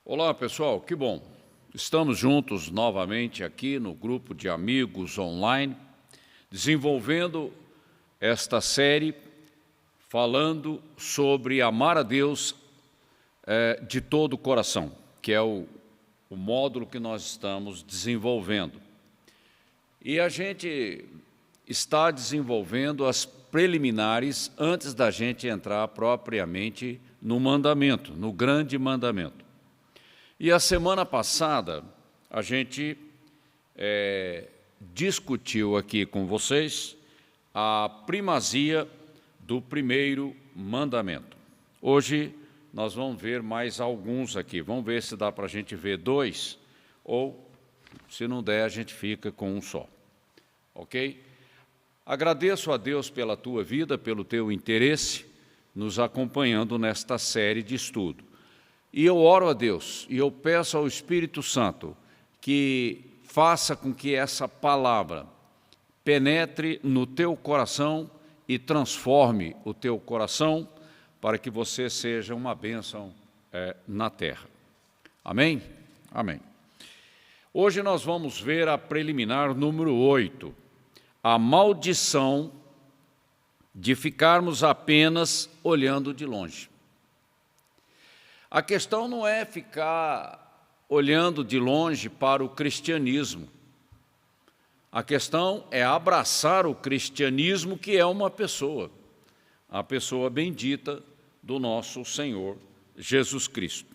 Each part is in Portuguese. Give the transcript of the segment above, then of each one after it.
Olá, pessoal, que bom. Estamos juntos novamente aqui no grupo de amigos online, desenvolvendo esta série falando sobre amar a Deus de todo o coração, que é o módulo que nós estamos desenvolvendo. E a gente está desenvolvendo as preliminares antes da gente entrar propriamente no mandamento, no grande mandamento. E a semana passada, a gente discutiu aqui com vocês a primazia do primeiro mandamento. Hoje, nós vamos ver mais alguns aqui. Vamos ver se dá para a gente ver dois, ou, se não der, a gente fica com um só. Ok? Agradeço a Deus pela tua vida, pelo teu interesse, nos acompanhando nesta série de estudo. E eu oro a Deus, e eu peço ao Espírito Santo que faça com que essa palavra penetre no teu coração e transforme o teu coração para que você seja uma bênção na terra. Amém? Amém. Hoje nós vamos ver a preliminar número 8, a maldição de ficarmos apenas olhando de longe. A questão não é ficar olhando de longe para o cristianismo. A questão é abraçar o cristianismo, que é uma pessoa, a pessoa bendita do nosso Senhor Jesus Cristo.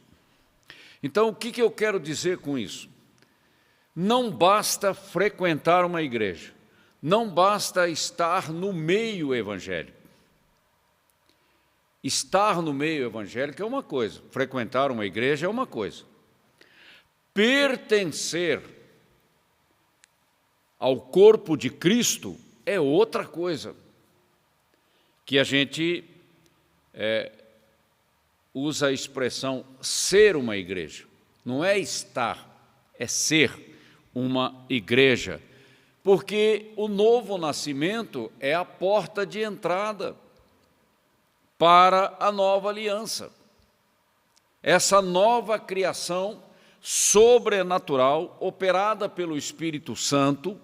Então, o que eu quero dizer com isso? Não basta frequentar uma igreja, não basta estar no meio evangélico. Estar no meio evangélico é uma coisa, frequentar uma igreja é uma coisa. Pertencer ao corpo de Cristo é outra coisa, que a gente usa a expressão ser uma igreja. Não é estar, é ser uma igreja, porque o novo nascimento é a porta de entrada para a nova aliança. Essa nova criação sobrenatural, operada pelo Espírito Santo,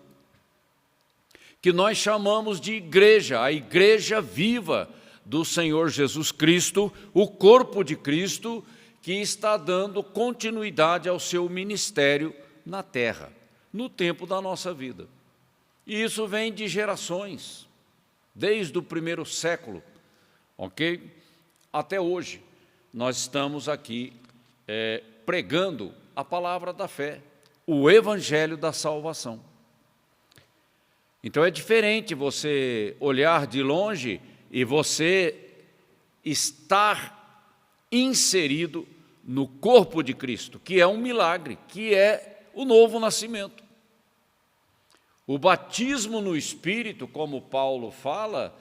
que nós chamamos de igreja, a igreja viva do Senhor Jesus Cristo, o corpo de Cristo, que está dando continuidade ao seu ministério na terra, no tempo da nossa vida. E isso vem de gerações, desde o primeiro século, ok? Até hoje, nós estamos aqui pregando a palavra da fé, o evangelho da salvação. Então é diferente você olhar de longe e você estar inserido no corpo de Cristo, que é um milagre, que é o novo nascimento. O batismo no Espírito, como Paulo fala,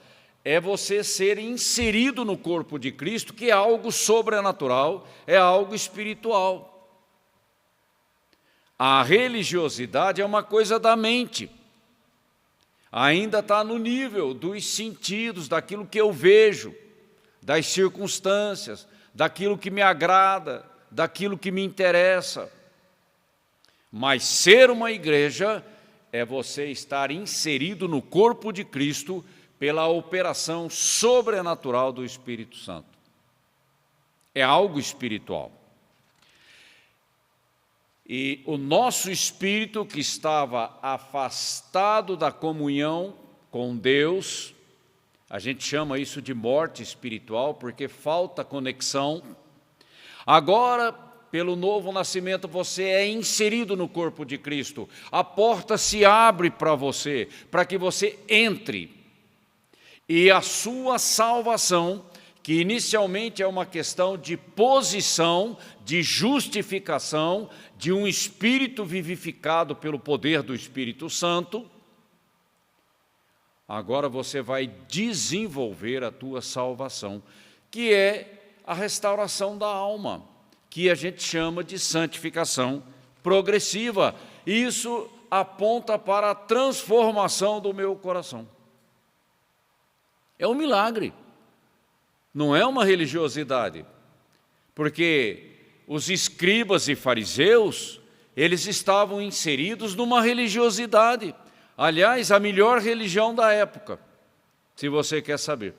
é você ser inserido no corpo de Cristo, que é algo sobrenatural, é algo espiritual. A religiosidade é uma coisa da mente. Ainda está no nível dos sentidos, daquilo que eu vejo, das circunstâncias, daquilo que me agrada, daquilo que me interessa. Mas ser uma igreja é você estar inserido no corpo de Cristo pela operação sobrenatural do Espírito Santo. É algo espiritual. E o nosso espírito, que estava afastado da comunhão com Deus, a gente chama isso de morte espiritual, porque falta conexão. Agora, pelo novo nascimento, você é inserido no corpo de Cristo. A porta se abre para você, para que você entre. E a sua salvação, que inicialmente é uma questão de posição, de justificação, de um espírito vivificado pelo poder do Espírito Santo, agora você vai desenvolver a tua salvação, que é a restauração da alma, que a gente chama de santificação progressiva. Isso aponta para a transformação do meu coração. É um milagre, não é uma religiosidade, porque os escribas e fariseus, eles estavam inseridos numa religiosidade. Aliás, a melhor religião da época, se você quer saber.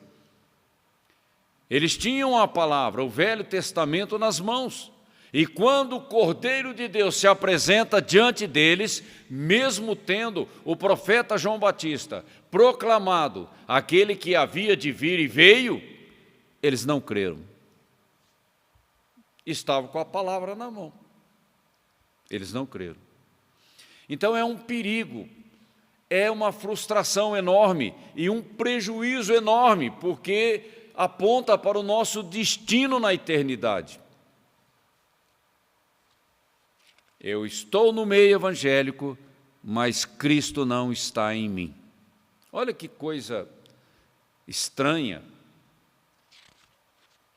Eles tinham a palavra, o Velho Testamento nas mãos. E quando o Cordeiro de Deus se apresenta diante deles, mesmo tendo o profeta João Batista proclamado aquele que havia de vir e veio, eles não creram. Estavam com a palavra na mão. Eles não creram. Então é um perigo, é uma frustração enorme e um prejuízo enorme, porque aponta para o nosso destino na eternidade. Eu estou no meio evangélico, mas Cristo não está em mim. Olha que coisa estranha,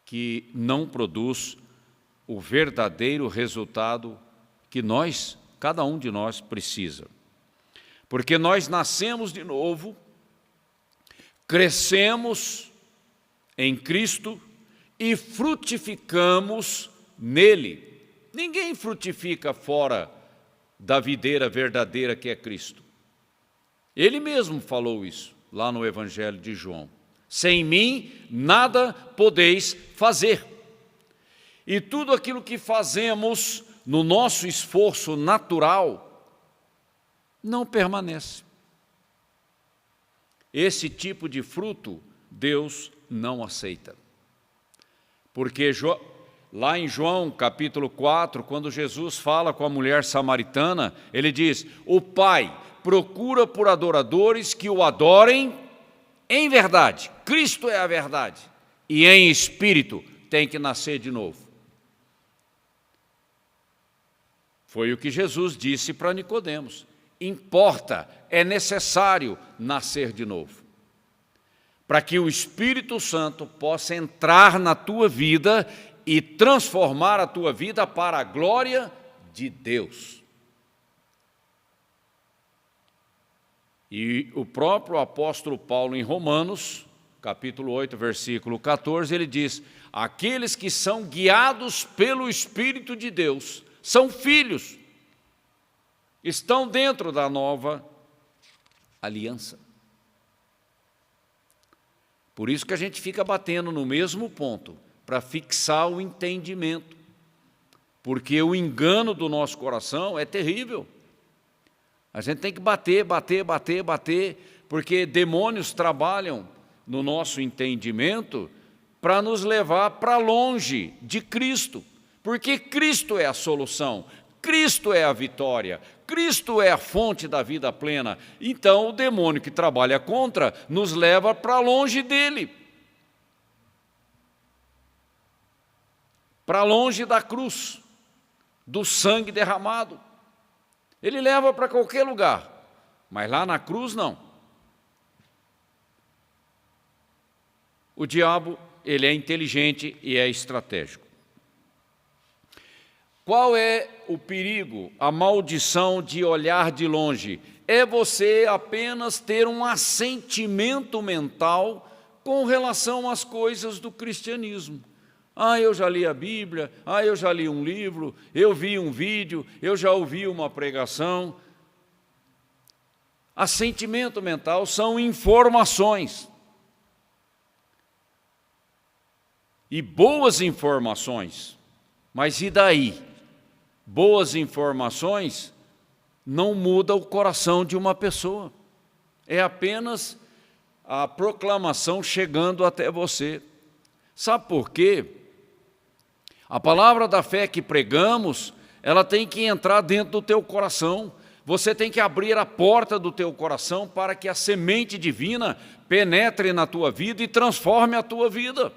que não produz o verdadeiro resultado que cada um de nós precisa. Porque nós nascemos de novo, crescemos em Cristo e frutificamos nele. Ninguém frutifica fora da videira verdadeira que é Cristo. Ele mesmo falou isso lá no Evangelho de João. Sem mim nada podeis fazer. E tudo aquilo que fazemos no nosso esforço natural não permanece. Esse tipo de fruto Deus não aceita. Porque lá em João capítulo 4, quando Jesus fala com a mulher samaritana, ele diz: o Pai procura por adoradores que o adorem em verdade. Cristo é a verdade. E em espírito tem que nascer de novo. Foi o que Jesus disse para Nicodemos. Importa, é necessário nascer de novo, para que o Espírito Santo possa entrar na tua vida e transformar a tua vida para a glória de Deus. E o próprio apóstolo Paulo, em Romanos, capítulo 8, versículo 14, ele diz: aqueles que são guiados pelo Espírito de Deus são filhos, estão dentro da nova aliança. Por isso que a gente fica batendo no mesmo ponto, para fixar o entendimento, porque o engano do nosso coração é terrível. A gente tem que bater, porque demônios trabalham no nosso entendimento para nos levar para longe de Cristo, porque Cristo é a solução, Cristo é a vitória, Cristo é a fonte da vida plena. Então o demônio que trabalha contra nos leva para longe dele, para longe da cruz, do sangue derramado. Ele leva para qualquer lugar, mas lá na cruz não. O diabo, ele é inteligente e é estratégico. Qual é o perigo, a maldição de olhar de longe? É você apenas ter um assentimento mental com relação às coisas do cristianismo. Eu já li a Bíblia, eu já li um livro, eu vi um vídeo, eu já ouvi uma pregação. Assentimento mental são informações. E boas informações, mas e daí? Boas informações não mudam o coração de uma pessoa. É apenas a proclamação chegando até você. Sabe por quê? A palavra da fé que pregamos, ela tem que entrar dentro do teu coração. Você tem que abrir a porta do teu coração para que a semente divina penetre na tua vida e transforme a tua vida.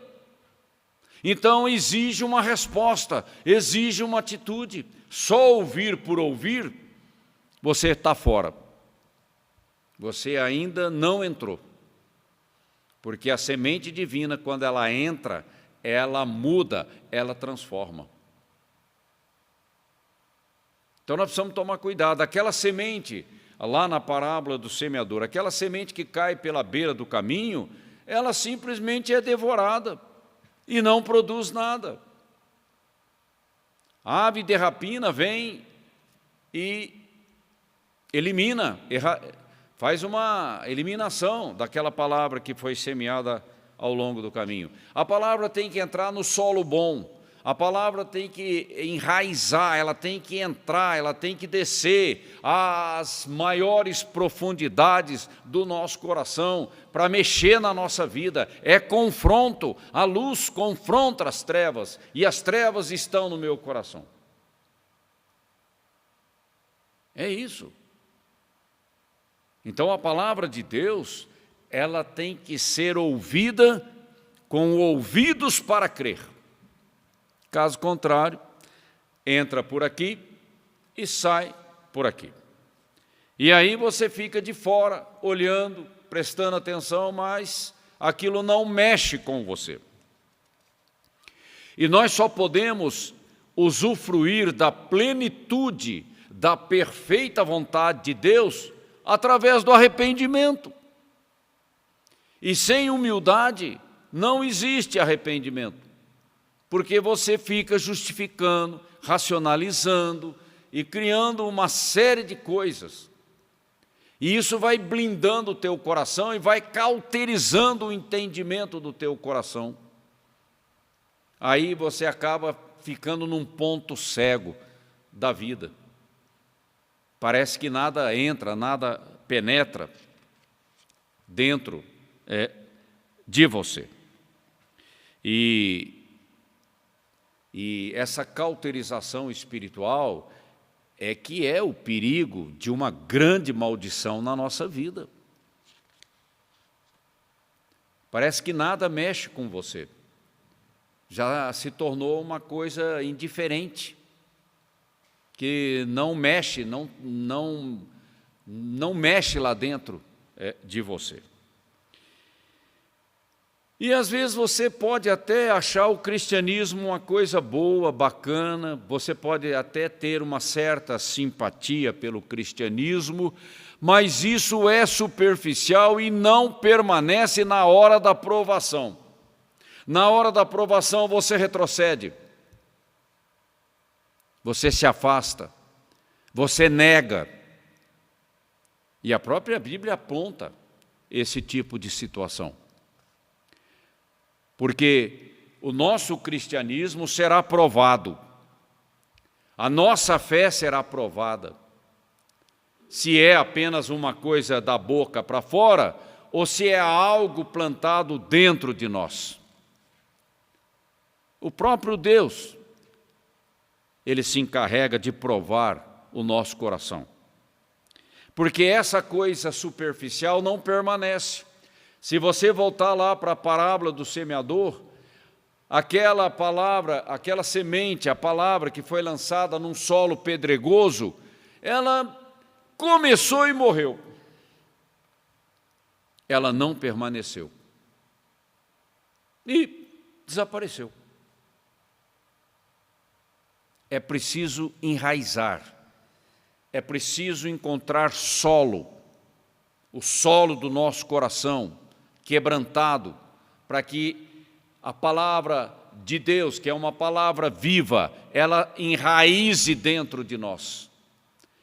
Então exige uma resposta, exige uma atitude. Só ouvir por ouvir, você está fora. Você ainda não entrou. Porque a semente divina, quando ela entra, ela muda, ela transforma. Então nós precisamos tomar cuidado. Aquela semente, lá na parábola do semeador, aquela semente que cai pela beira do caminho, ela simplesmente é devorada e não produz nada. A ave de rapina vem e elimina, faz uma eliminação daquela palavra que foi semeada ao longo do caminho. A palavra tem que entrar no solo bom, a palavra tem que enraizar, ela tem que entrar, ela tem que descer às maiores profundidades do nosso coração, para mexer na nossa vida. É confronto, a luz confronta as trevas, e as trevas estão no meu coração. É isso. Então a palavra de Deus, ela tem que ser ouvida com ouvidos para crer. Caso contrário, entra por aqui e sai por aqui. E aí você fica de fora, olhando, prestando atenção, mas aquilo não mexe com você. E nós só podemos usufruir da plenitude, da perfeita vontade de Deus, através do arrependimento. E sem humildade não existe arrependimento, porque você fica justificando, racionalizando e criando uma série de coisas. E isso vai blindando o teu coração e vai cauterizando o entendimento do teu coração. Aí você acaba ficando num ponto cego da vida. Parece que nada entra, nada penetra dentro de você. E essa cauterização espiritual é que é o perigo de uma grande maldição na nossa vida. Parece que nada mexe com você. Já se tornou uma coisa indiferente, que não mexe, não mexe lá dentro de você. E às vezes você pode até achar o cristianismo uma coisa boa, bacana, você pode até ter uma certa simpatia pelo cristianismo, mas isso é superficial e não permanece na hora da provação. Na hora da provação você retrocede, você se afasta, você nega. E a própria Bíblia aponta esse tipo de situação. Porque o nosso cristianismo será provado, a nossa fé será provada, se é apenas uma coisa da boca para fora ou se é algo plantado dentro de nós. O próprio Deus, Ele se encarrega de provar o nosso coração, porque essa coisa superficial não permanece. Se você voltar lá para a parábola do semeador, aquela palavra, aquela semente, a palavra que foi lançada num solo pedregoso, ela começou e morreu. Ela não permaneceu. E desapareceu. É preciso enraizar, é preciso encontrar solo, o solo do nosso coração, quebrantado, para que a palavra de Deus, que é uma palavra viva, ela enraize dentro de nós.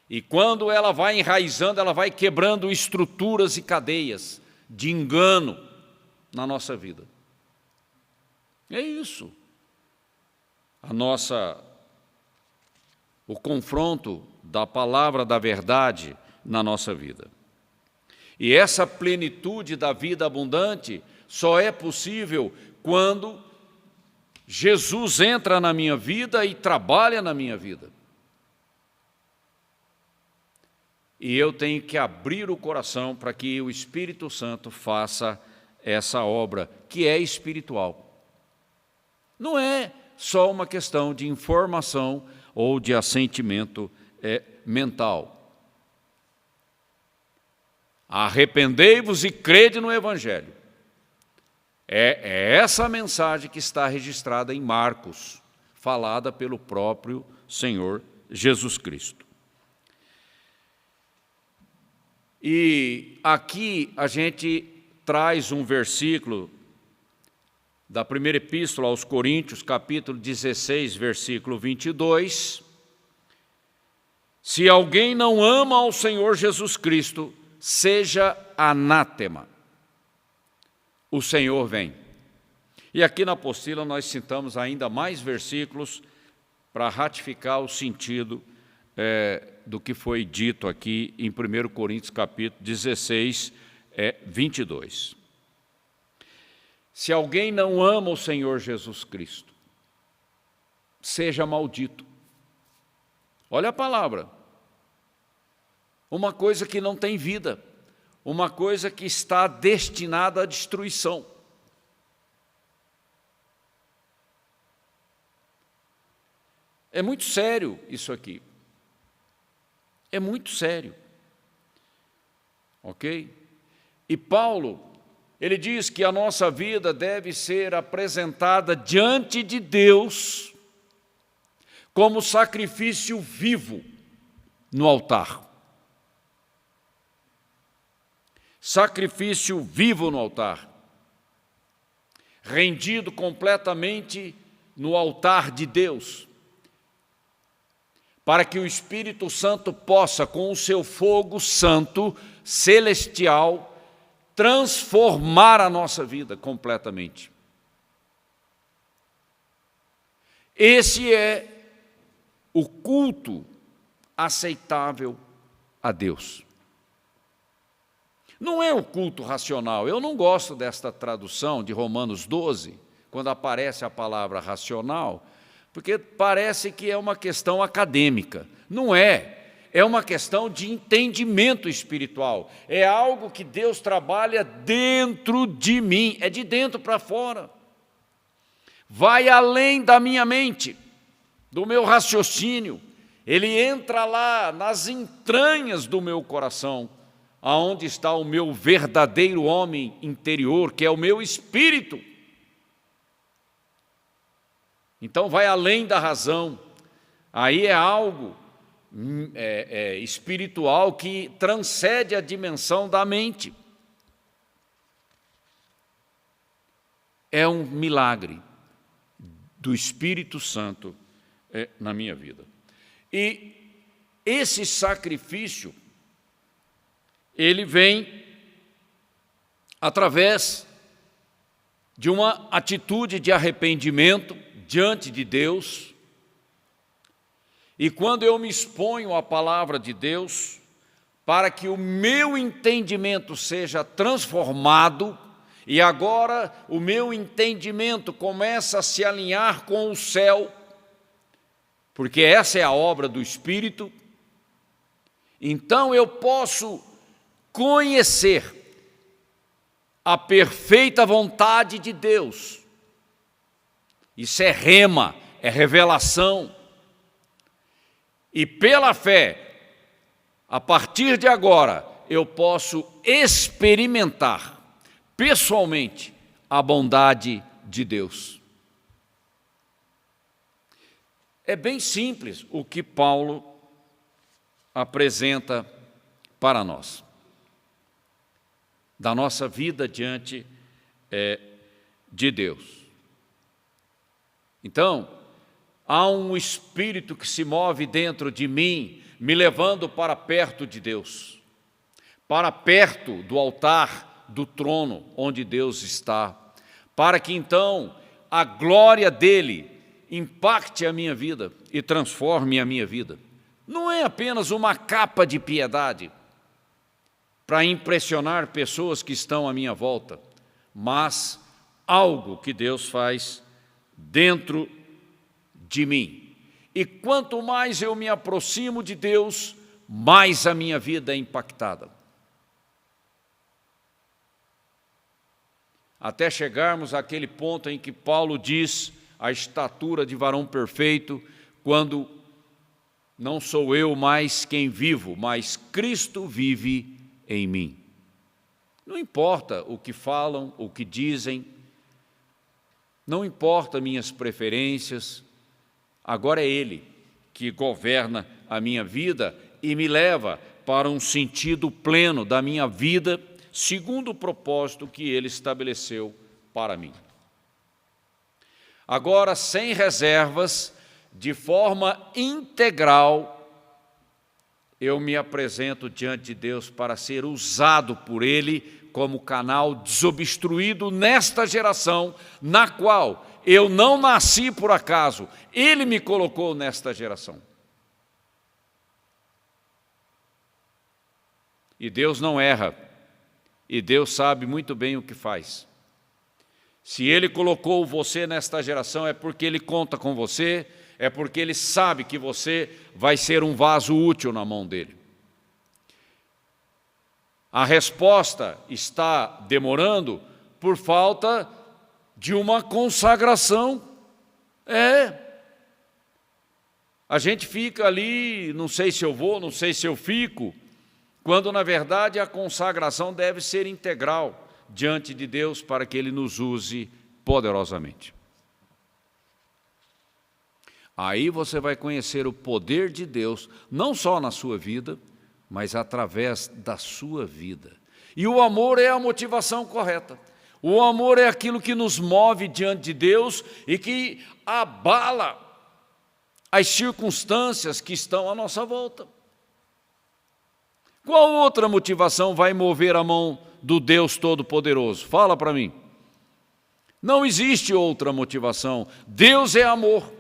E quando ela vai enraizando, ela vai quebrando estruturas e cadeias de engano na nossa vida. É isso. O confronto da palavra da verdade na nossa vida. E essa plenitude da vida abundante só é possível quando Jesus entra na minha vida e trabalha na minha vida. E eu tenho que abrir o coração para que o Espírito Santo faça essa obra, que é espiritual. Não é só uma questão de informação ou de assentimento mental. Arrependei-vos e crede no Evangelho. É essa a mensagem que está registrada em Marcos, falada pelo próprio Senhor Jesus Cristo. E aqui a gente traz um versículo da primeira epístola aos Coríntios, capítulo 16, versículo 22, se alguém não ama ao Senhor Jesus Cristo, seja anátema. O Senhor vem. E aqui na apostila nós citamos ainda mais versículos para ratificar o sentido do que foi dito aqui em 1 Coríntios capítulo 16, 22. Se alguém não ama o Senhor Jesus Cristo, seja maldito. Olha a palavra. Uma coisa que não tem vida, uma coisa que está destinada à destruição. É muito sério isso aqui. É muito sério. Ok? E Paulo, ele diz que a nossa vida deve ser apresentada diante de Deus como sacrifício vivo no altar. Sacrifício vivo no altar. Rendido completamente no altar de Deus. Para que o Espírito Santo possa, com o seu fogo santo, celestial, transformar a nossa vida completamente. Esse é o culto aceitável a Deus. Não é o culto racional. Eu não gosto desta tradução de Romanos 12, quando aparece a palavra racional, porque parece que é uma questão acadêmica. Não é. É uma questão de entendimento espiritual. É algo que Deus trabalha dentro de mim. É de dentro para fora. Vai além da minha mente, do meu raciocínio. Ele entra lá nas entranhas do meu coração, aonde está o meu verdadeiro homem interior, que é o meu espírito. Então vai além da razão. Aí é algo espiritual que transcende a dimensão da mente. É um milagre do Espírito Santo na minha vida. E esse sacrifício, ele vem através de uma atitude de arrependimento diante de Deus. E quando eu me exponho à palavra de Deus, para que o meu entendimento seja transformado, e agora o meu entendimento começa a se alinhar com o céu, porque essa é a obra do Espírito, então eu posso conhecer a perfeita vontade de Deus. Isso é rema, é revelação. E pela fé, a partir de agora, eu posso experimentar pessoalmente a bondade de Deus. É bem simples o que Paulo apresenta para nós, da nossa vida diante de Deus. Então, há um espírito que se move dentro de mim, me levando para perto de Deus, para perto do altar, do trono onde Deus está, para que então a glória dele impacte a minha vida e transforme a minha vida. Não é apenas uma capa de piedade para impressionar pessoas que estão à minha volta, mas algo que Deus faz dentro de mim. E quanto mais eu me aproximo de Deus, mais a minha vida é impactada. Até chegarmos àquele ponto em que Paulo diz a estatura de varão perfeito, quando não sou eu mais quem vivo, mas Cristo vive em mim. Não importa o que falam, o que dizem, não importa minhas preferências, agora é Ele que governa a minha vida e me leva para um sentido pleno da minha vida, segundo o propósito que Ele estabeleceu para mim. Agora, sem reservas, de forma integral, eu me apresento diante de Deus para ser usado por Ele como canal desobstruído nesta geração, na qual eu não nasci por acaso, Ele me colocou nesta geração. E Deus não erra, e Deus sabe muito bem o que faz. Se Ele colocou você nesta geração, é porque Ele conta com você, é porque Ele sabe que você vai ser um vaso útil na mão dEle. A resposta está demorando por falta de uma consagração. A gente fica ali, não sei se eu vou, não sei se eu fico, quando na verdade a consagração deve ser integral diante de Deus para que Ele nos use poderosamente. Aí você vai conhecer o poder de Deus, não só na sua vida, mas através da sua vida. E o amor é a motivação correta. O amor é aquilo que nos move diante de Deus e que abala as circunstâncias que estão à nossa volta. Qual outra motivação vai mover a mão do Deus Todo-Poderoso? Fala para mim. Não existe outra motivação. Deus é amor.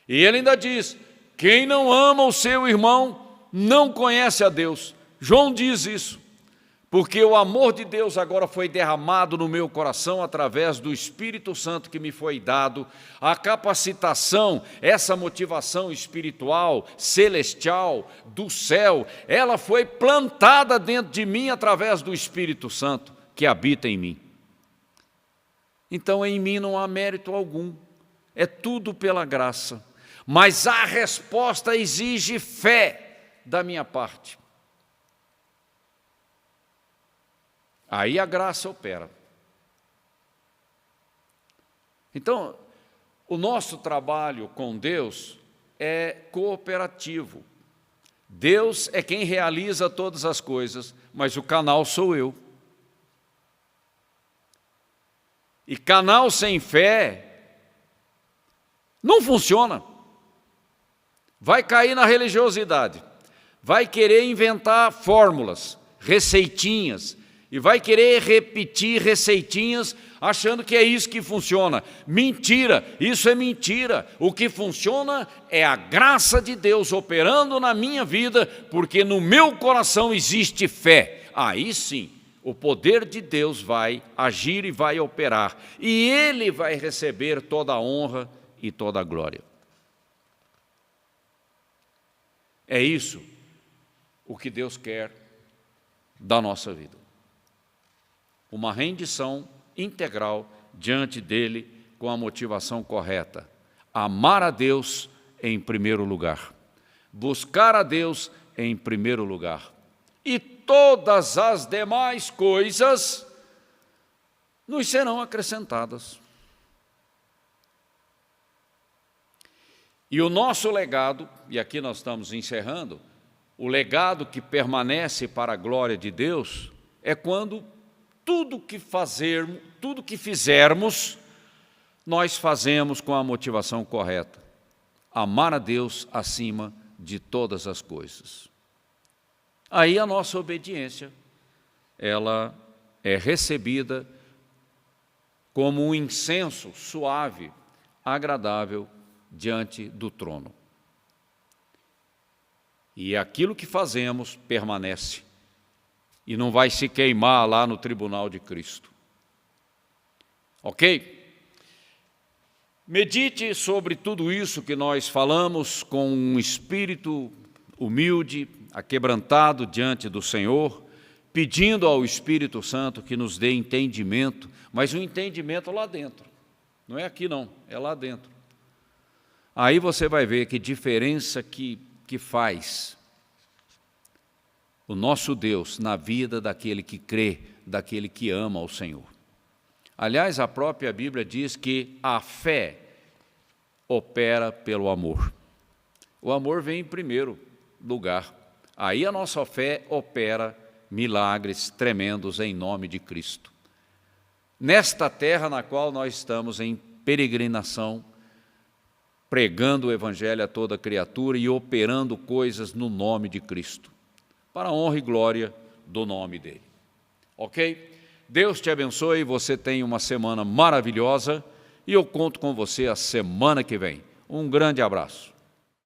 E Ele ainda diz, quem não ama o seu irmão não conhece a Deus. João diz isso, porque o amor de Deus agora foi derramado no meu coração através do Espírito Santo que me foi dado, a capacitação, essa motivação espiritual, celestial, do céu, ela foi plantada dentro de mim através do Espírito Santo que habita em mim. Então em mim não há mérito algum, é tudo pela graça, mas a resposta exige fé da minha parte. Aí a graça opera. Então, o nosso trabalho com Deus é cooperativo. Deus é quem realiza todas as coisas, mas o canal sou eu. E canal sem fé não funciona. Vai cair na religiosidade. Vai querer inventar fórmulas, receitinhas, e vai querer repetir receitinhas achando que é isso que funciona. Mentira, isso é mentira. O que funciona é a graça de Deus operando na minha vida, porque no meu coração existe fé. Aí sim, o poder de Deus vai agir e vai operar, e Ele vai receber toda a honra e toda a glória. É isso o que Deus quer da nossa vida. Uma rendição integral diante dEle com a motivação correta. Amar a Deus em primeiro lugar. Buscar a Deus em primeiro lugar. E todas as demais coisas nos serão acrescentadas. E o nosso legado, e aqui nós estamos encerrando, o legado que permanece para a glória de Deus é quando tudo que fizermos, nós fazemos com a motivação correta. Amar a Deus acima de todas as coisas. Aí a nossa obediência, ela é recebida como um incenso suave, agradável, diante do trono. E aquilo que fazemos permanece e não vai se queimar lá no tribunal de Cristo. Ok? Medite sobre tudo isso que nós falamos com um espírito humilde, aquebrantado diante do Senhor, pedindo ao Espírito Santo que nos dê entendimento, mas um entendimento lá dentro. Não é aqui não, é lá dentro. Aí você vai ver que diferença que faz o nosso Deus na vida daquele que crê, daquele que ama ao Senhor. Aliás, a própria Bíblia diz que a fé opera pelo amor. O amor vem em primeiro lugar. Aí a nossa fé opera milagres tremendos em nome de Cristo. Nesta terra na qual nós estamos em peregrinação, pregando o Evangelho a toda criatura e operando coisas no nome de Cristo, para a honra e glória do nome dele. Ok? Deus te abençoe, você tem uma semana maravilhosa e eu conto com você a semana que vem. Um grande abraço.